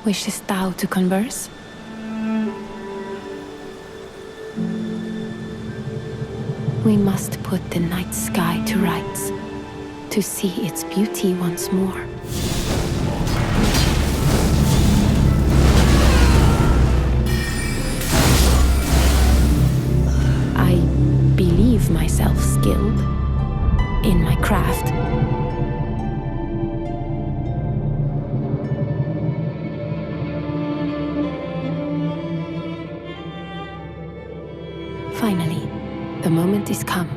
Wishest thou to converse? We must put the night sky to rights, to see its beauty once more. I believe myself skilled in my craft. Finally, the moment is come.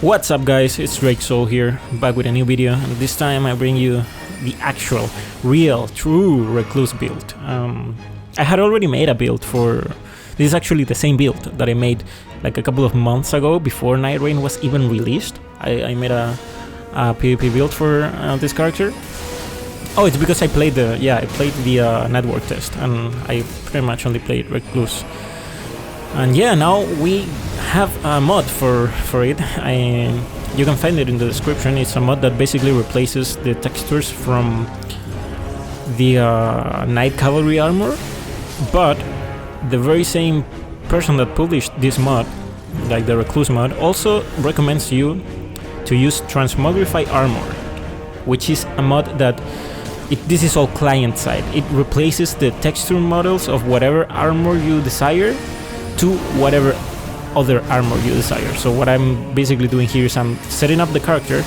What's up guys, it's Recluse here, back with a new video, and this time I bring you the actual, real, true Recluse build. I had already made a build for... This is actually the same build that I made like a couple of months ago, before Nightreign was even released. I made a PvP build for this character. Oh, it's because I played the network test, and I pretty much only played Recluse. And yeah, now we have a mod for it. You can find it in the description. It's a mod that basically replaces the textures from the Knight Cavalry armor, but the very same person that published this mod, like the Recluse mod, also recommends you to use Transmogrify armor, which is a mod that this is all client side. It replaces the texture models of whatever armor you desire to whatever other armor you desire. So what I'm basically doing here is I'm setting up the character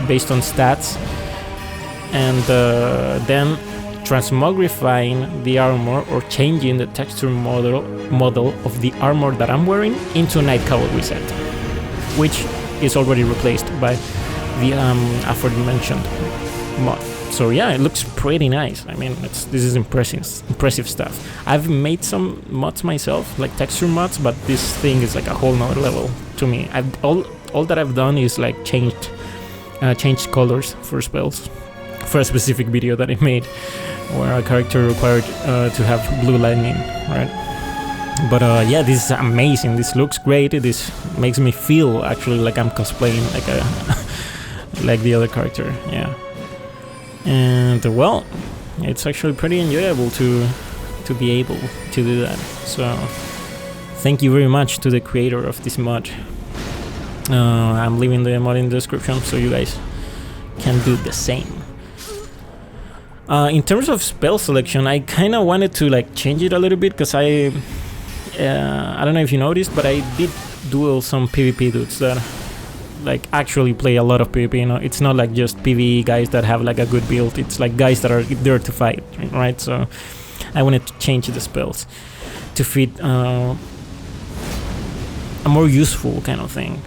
based on stats, and then transmogrifying the armor, or changing the texture model of the armor that I'm wearing into a Knight Cavalry set, which is already replaced by the aforementioned mod. So yeah, it looks pretty nice. I mean, this is impressive stuff. I've made some mods myself, like texture mods, but this thing is like a whole nother level to me. All that I've done is like changed colors for spells for a specific video that I made, where a character required to have blue lightning, right? But yeah, this is amazing. This looks great. This makes me feel actually like I'm cosplaying like a like the other character. Yeah. And well, it's actually pretty enjoyable to be able to do that. So thank you very much to the creator of this mod. I'm leaving the mod in the description so you guys can do the same. In terms of spell selection, I kind of wanted to like change it a little bit, because I don't know if you noticed, but I did duel some PvP dudes that like actually play a lot of PvP. You know, it's not like just PvE guys that have like a good build. It's like guys that are there to fight, right? So I wanted to change the spells to fit a more useful kind of thing.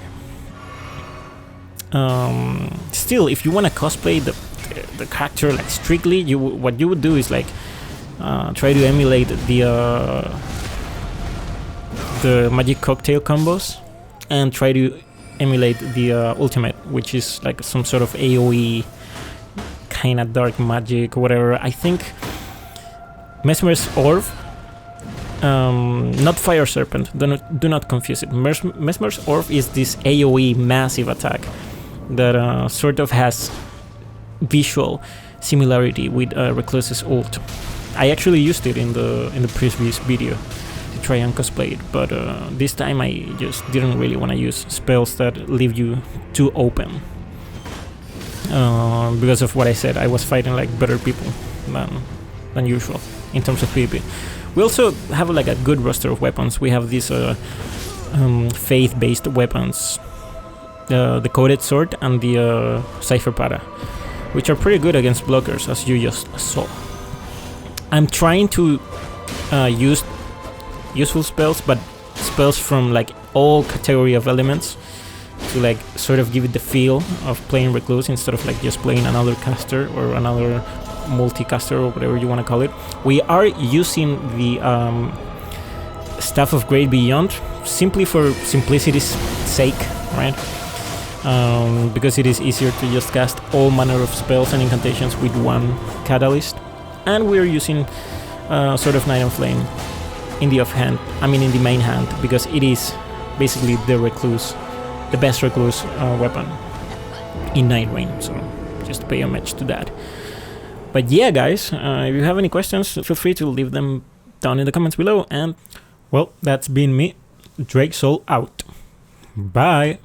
Still, if you want to cosplay the character like strictly, what you would do is like try to emulate the magic cocktail combos, and try to emulate the ultimate, which is like some sort of AoE kind of dark magic, whatever. I think Mesmer's Orb, not Fire Serpent, do not confuse it. Mesmer's Orb is this AoE massive attack that sort of has visual similarity with Recluse's ult. I actually used it in the previous video to try and cosplay it, but this time I just didn't really want to use spells that leave you too open, because of what I said. I was fighting like better people than usual in terms of PvP. We also have like a good roster of weapons. We have these faith-based weapons, the Coded Sword and the Cypher Para, which are pretty good against blockers, as you just saw. I'm trying to use useful spells, but spells from like all category of elements, to like sort of give it the feel of playing Recluse instead of like just playing another caster or another multicaster or whatever you want to call it. We are using the Staff of Great Beyond simply for simplicity's sake, right? Because it is easier to just cast all manner of spells and incantations with one catalyst. And we're using Sword of Night and Flame in the offhand, I mean in the main hand, because it is basically the Recluse, the best Recluse weapon in Nightreign, so just pay homage to that. But yeah, guys, if you have any questions, feel free to leave them down in the comments below. And well, that's been me, Drake Soul out. Bye.